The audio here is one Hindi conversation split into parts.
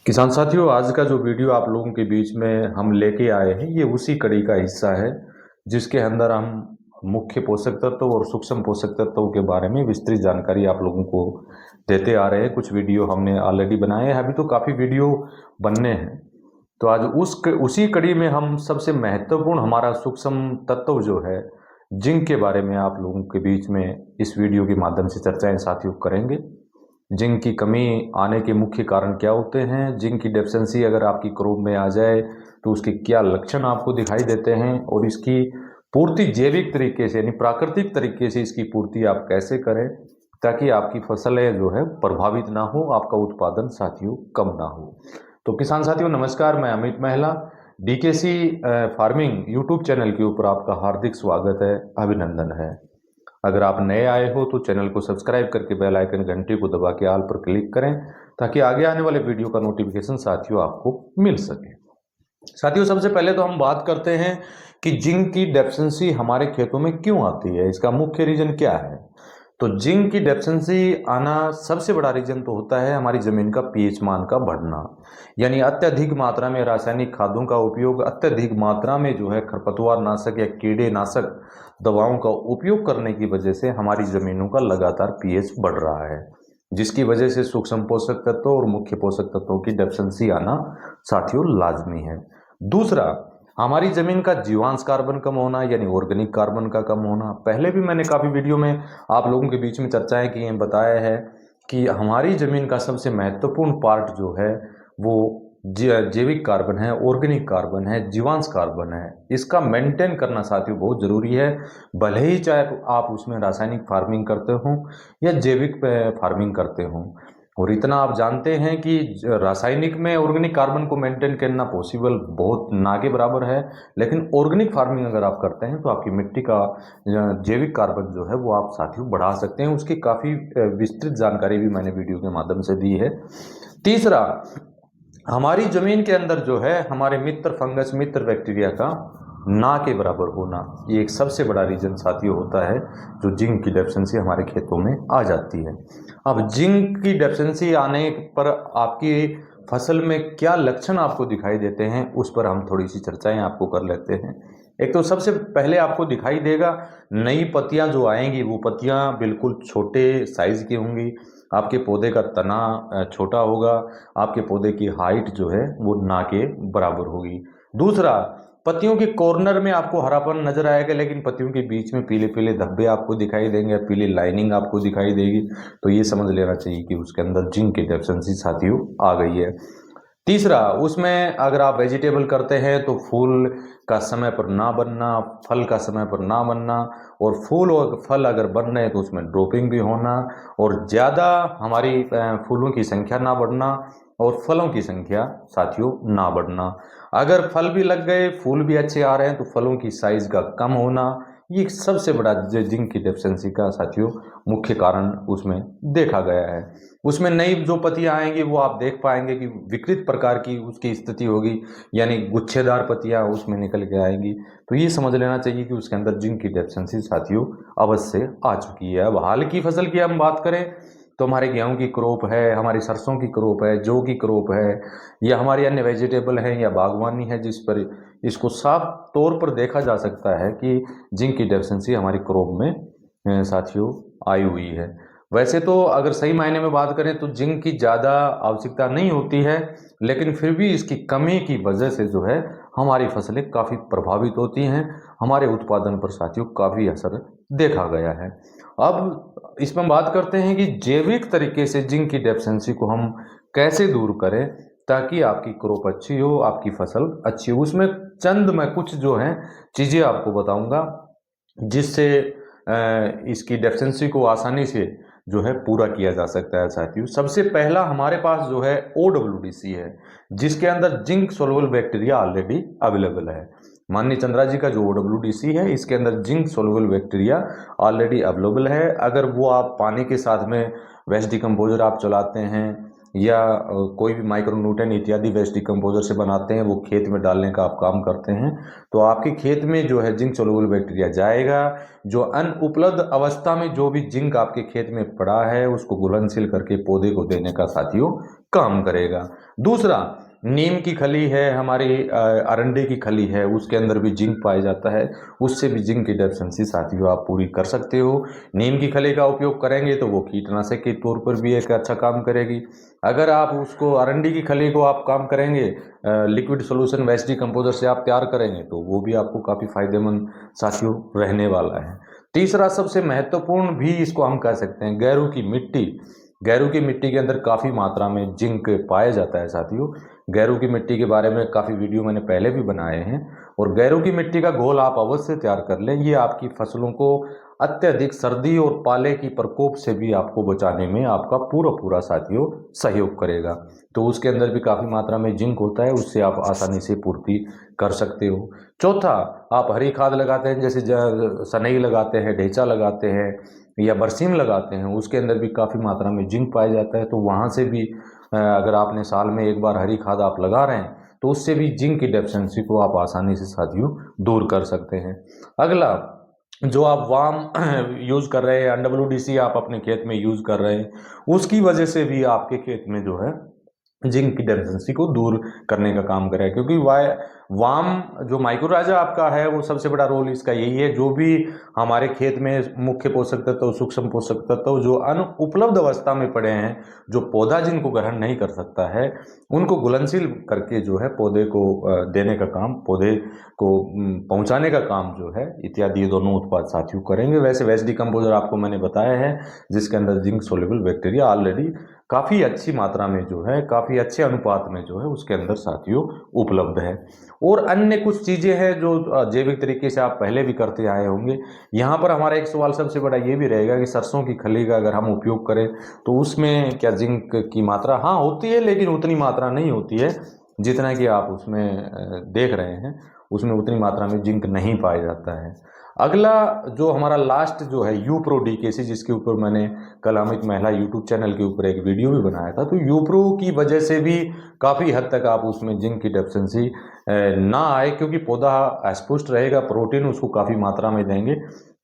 किसान साथियों, आज का जो वीडियो आप लोगों के बीच में हम लेके आए हैं, ये उसी कड़ी का हिस्सा है जिसके अंदर हम मुख्य पोषक तत्व और सूक्ष्म पोषक तत्वों के बारे में विस्तृत जानकारी आप लोगों को देते आ रहे हैं। कुछ वीडियो हमने ऑलरेडी बनाए हैं, अभी तो काफ़ी वीडियो बनने हैं। तो आज उसी कड़ी में हम सबसे महत्वपूर्ण हमारा सूक्ष्म तत्व जो है जिंक के बारे में आप लोगों के बीच में इस वीडियो के माध्यम से चर्चाएं साथियों करेंगे। जिंक की कमी आने के मुख्य कारण क्या होते हैं, जिंक की डेफिशिएंसी अगर आपकी क्रॉप में आ जाए तो उसके क्या लक्षण आपको दिखाई देते हैं और इसकी पूर्ति जैविक तरीके से यानी प्राकृतिक तरीके से इसकी पूर्ति आप कैसे करें ताकि आपकी फसलें जो है प्रभावित ना हो, आपका उत्पादन साथियों कम ना हो। तो किसान साथियों नमस्कार, मैं अमित महिला डीकेसी फार्मिंग यूट्यूब चैनल के ऊपर आपका हार्दिक स्वागत है, अभिनंदन है। अगर आप नए आए हो तो चैनल को सब्सक्राइब करके बेल आइकन घंटी को दबा के ऑल पर क्लिक करें ताकि आगे आने वाले वीडियो का नोटिफिकेशन साथियों आपको मिल सके। साथियों सबसे पहले तो हम बात करते हैं कि जिंक की डेफिशिएंसी हमारे खेतों में क्यों आती है, इसका मुख्य रीजन क्या है। तो जिंक की डेफिशिएंसी आना सबसे बड़ा रीजन तो होता है हमारी जमीन का पीएच मान का बढ़ना, यानी अत्यधिक मात्रा में रासायनिक खादों का उपयोग, अत्यधिक मात्रा में जो है खरपतवार नाशक या कीड़े नाशक दवाओं का उपयोग करने की वजह से हमारी जमीनों का लगातार पीएच बढ़ रहा है, जिसकी वजह से सूक्ष्म पोषक तत्व और मुख्य पोषक तत्वों की डेफिशिएंसी आना साथियों लाजमी है। दूसरा, हमारी जमीन का जीवांश कार्बन कम होना यानी ऑर्गेनिक कार्बन का कम होना। पहले भी मैंने काफ़ी वीडियो में आप लोगों के बीच में चर्चाएं की हैं, बताया है कि हमारी जमीन का सबसे महत्वपूर्ण पार्ट जो है वो जैविक कार्बन है, ऑर्गेनिक कार्बन है, जीवांश कार्बन है। इसका मेंटेन करना साथियों बहुत ज़रूरी है, भले ही चाहे आप उसमें रासायनिक फार्मिंग करते हो या जैविक फार्मिंग करते हो। और इतना आप जानते हैं कि रासायनिक में ऑर्गेनिक कार्बन को मेंटेन करना पॉसिबल बहुत ना के बराबर है, लेकिन ऑर्गेनिक फार्मिंग अगर आप करते हैं तो आपकी मिट्टी का जैविक कार्बन जो है वो आप साथियों बढ़ा सकते हैं। उसकी काफ़ी विस्तृत जानकारी भी मैंने वीडियो के माध्यम से दी है। तीसरा, हमारी जमीन के अंदर जो है हमारे मित्र फंगस, मित्र बैक्टीरिया का ना के बराबर होना, ये एक सबसे बड़ा रीजन साथियों होता है जो जिंक की डेफिशिएंसी हमारे खेतों में आ जाती है। अब जिंक की डेफिशिएंसी आने पर आपकी फसल में क्या लक्षण आपको दिखाई देते हैं उस पर हम थोड़ी सी चर्चाएं आपको कर लेते हैं। एक तो सबसे पहले आपको दिखाई देगा नई पत्तियां जो आएंगी वो पत्तियां बिल्कुल छोटे साइज की होंगी, आपके पौधे का तना छोटा होगा, आपके पौधे की हाइट जो है वो ना के बराबर होगी। दूसरा, पत्तियों के कॉर्नर में आपको हरापन नजर आएगा, लेकिन पत्तियों के बीच में पीले पीले धब्बे आपको दिखाई देंगे, पीली लाइनिंग आपको दिखाई देगी। तो ये समझ लेना चाहिए कि उसके अंदर जिंक की डेफिशिएंसी साथियों आ गई है। तीसरा, उसमें अगर आप वेजिटेबल करते हैं तो फूल का समय पर ना बनना, फल का समय पर ना बनना, और फूल और फल अगर बन रहे हैं तो उसमें ड्रॉपिंग भी होना, और ज़्यादा हमारी फूलों की संख्या ना बढ़ना और फलों की संख्या साथियों ना बढ़ना। अगर फल भी लग गए, फूल भी अच्छे आ रहे हैं तो फलों की साइज का कम होना, ये सबसे बड़ा जिंक की डेफिशिएंसी का साथियों मुख्य कारण उसमें देखा गया है। उसमें नई जो पत्तियां आएंगी वो आप देख पाएंगे कि विकृत प्रकार की उसकी स्थिति होगी, यानी गुच्छेदार पत्तियां उसमें निकल के आएंगी। तो ये समझ लेना चाहिए कि उसके अंदर जिंक की डेफिशिएंसी साथियों अवश्य आ चुकी है। अब हाल की फसल की हम बात करें तो हमारे गेहूं की क्रॉप है, हमारी सरसों की क्रॉप है, जौ की क्रॉप है, या हमारी अन्य वेजिटेबल है या बागवानी है, जिस पर इसको साफ तौर पर देखा जा सकता है कि जिंक की डेफिशिएंसी हमारी क्रॉप में साथियों आई हुई है। वैसे तो अगर सही मायने में बात करें तो जिंक की ज़्यादा आवश्यकता नहीं होती है, लेकिन फिर भी इसकी कमी की वजह से जो है हमारी फसलें काफ़ी प्रभावित होती हैं, हमारे उत्पादन पर साथियों काफ़ी असर देखा गया है। अब इसमें बात करते हैं कि जैविक तरीके से जिंक की डेफिशिएंसी को हम कैसे दूर करें ताकि आपकी क्रॉप अच्छी हो, आपकी फसल अच्छी हो। उसमें चंद मैं कुछ जो है चीज़ें आपको बताऊंगा जिससे इसकी डेफिशिएंसी को आसानी से जो है पूरा किया जा सकता है साथियों। सबसे पहला हमारे पास जो है OWDC है, जिसके अंदर zinc soluble bacteria already available है। माननीय चंद्रा जी का जो OWDC है इसके अंदर zinc soluble bacteria already available है। अगर वो आप पानी के साथ में वेस्ट डिकम्पोजर आप चलाते हैं या कोई भी माइक्रोन्यूट्रन इत्यादि वेस्ट डिकम्पोजर से बनाते हैं, वो खेत में डालने का आप काम करते हैं, तो आपके खेत में जो है जिंक सोल्यूबल बैक्टीरिया जाएगा, जो अनुपलब्ध अवस्था में जो भी जिंक आपके खेत में पड़ा है उसको घुलनशील करके पौधे को देने का साथियों काम करेगा। दूसरा, नीम की खली है, हमारी अरंडे की खली है, उसके अंदर भी जिंक पाया जाता है, उससे भी जिंक की डेफिशिएंसी साथियों आप पूरी कर सकते हो। नीम की खली का उपयोग करेंगे तो वो कीटनाशक के तौर पर भी एक अच्छा काम करेगी। अगर आप उसको अरंडी की खली को आप काम करेंगे, लिक्विड सोल्यूशन वेस्ट डिकम्पोजर से आप तैयार करेंगे, तो वो भी आपको काफ़ी फायदेमंद साथियों रहने वाला है। तीसरा, सबसे महत्वपूर्ण भी इसको हम कह सकते हैं, गैरू की मिट्टी। गैरू की मिट्टी के अंदर काफ़ी मात्रा में जिंक पाया जाता है साथियों। गैरू की मिट्टी के बारे में काफ़ी वीडियो मैंने पहले भी बनाए हैं, और गैरू की मिट्टी का घोल आप अवश्य तैयार कर लें। ये आपकी फसलों को अत्यधिक सर्दी और पाले की प्रकोप से भी आपको बचाने में आपका पूरा पूरा साथियों सहयोग करेगा। तो उसके अंदर भी काफ़ी मात्रा में जिंक होता है, उससे आप आसानी से पूर्ति कर सकते हो। चौथा, आप हरी खाद लगाते हैं, जैसे सनई लगाते हैं, ढेंचा लगाते हैं या बरसीम लगाते हैं, उसके अंदर भी काफ़ी मात्रा में जिंक पाया जाता है। तो वहाँ से भी अगर आपने साल में एक बार हरी खाद आप लगा रहे हैं, तो उससे भी जिंक की डेफिशिएंसी को आप आसानी से साथियों दूर कर सकते हैं। अगला, जो आप वाम यूज़ कर रहे हैं, NWDC आप अपने खेत में यूज़ कर रहे हैं, उसकी वजह से भी आपके खेत में जो है जिंक की डेफिशिएंसी को दूर करने का काम करें, क्योंकि वाम जो माइक्रोराइजा आपका है, वो सबसे बड़ा रोल इसका यही है, जो भी हमारे खेत में मुख्य पोषक तत्व, सूक्ष्म पोषक तत्व जो अनुपलब्ध अवस्था में पड़े हैं, जो पौधा जिनको ग्रहण नहीं कर सकता है, उनको घुलनशील करके जो है पौधे को देने का काम, पौधे को पहुंचाने का काम जो है इत्यादि ये दोनों उत्पाद साथियों करेंगे। वैसे वेस्ट डिकम्पोजर आपको मैंने बताया है, जिसके अंदर जिंक सोल्यूबल बैक्टीरिया ऑलरेडी काफ़ी अच्छी मात्रा में जो है, काफ़ी अच्छे अनुपात में जो है उसके अंदर साथियों उपलब्ध है। और अन्य कुछ चीज़ें हैं जो जैविक तरीके से आप पहले भी करते आए होंगे। यहाँ पर हमारा एक सवाल सबसे बड़ा ये भी रहेगा कि सरसों की खली का अगर हम उपयोग करें तो उसमें क्या जिंक की मात्रा, हाँ होती है, लेकिन उतनी मात्रा नहीं होती है जितना कि आप उसमें देख रहे हैं, उसमें उतनी मात्रा में जिंक नहीं पाया जाता है। अगला जो हमारा लास्ट जो है यूप्रो डीकेसी, जिसके ऊपर मैंने कलामिक महिला यूट्यूब चैनल के ऊपर एक वीडियो भी बनाया था, तो यूप्रो की वजह से भी काफ़ी हद तक आप उसमें जिंक की डेफिशिएंसी ना आए, क्योंकि पौधा अस्पुष्ट रहेगा, प्रोटीन उसको काफ़ी मात्रा में देंगे,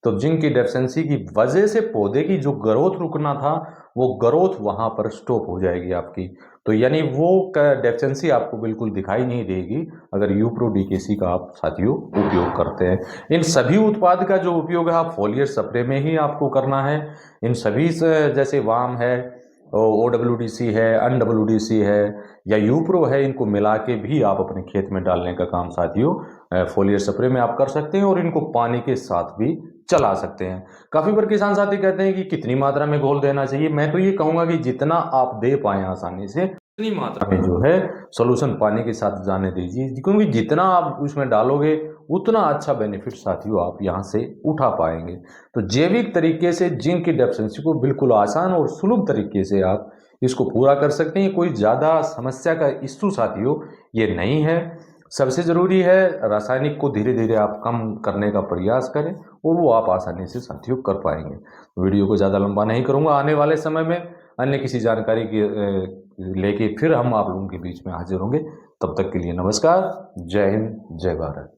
तो जिंक की डेफिशिएंसी की वजह से पौधे की जो ग्रोथ रुकना था, वो ग्रोथ वहाँ पर स्टॉप हो जाएगी आपकी। तो यानी वो डेफिशिएंसी आपको बिल्कुल दिखाई नहीं देगी अगर यूप्रो डीकेसी का आप साथियों उपयोग करते हैं। इन सभी उत्पाद का जो उपयोग है आप फोलियर स्प्रे में ही आपको करना है। इन सभी से, जैसे वाम है, OWDC है, NWDC है या यूप्रो है, इनको मिला के भी आप अपने खेत में डालने का काम साथियों फोलियर स्प्रे में आप कर सकते हैं, और इनको पानी के साथ भी चला सकते हैं। काफ़ी बार किसान साथी कहते हैं कि कितनी मात्रा में घोल देना चाहिए। मैं तो ये कहूँगा कि जितना आप दे पाएँ आसानी से, उतनी मात्रा में जो है सोल्यूशन पानी के साथ जाने दीजिए, क्योंकि जितना आप उसमें डालोगे उतना अच्छा बेनिफिट साथियों आप यहाँ से उठा पाएंगे। तो जैविक तरीके से जिंक की डेफिशिएंसी को बिल्कुल आसान और सुलभ तरीके से आप इसको पूरा कर सकते हैं। कोई ज़्यादा समस्या का इश्यू साथियों ये नहीं है। सबसे ज़रूरी है रासायनिक को धीरे धीरे आप कम करने का प्रयास करें, और वो आप आसानी से साथियों कर पाएंगे। वीडियो को ज़्यादा लंबा नहीं करूँगा, आने वाले समय में अन्य किसी जानकारी की लेके फिर हम आप लोगों के बीच में हाजिर होंगे। तब तक के लिए नमस्कार, जय हिंद, जय भारत।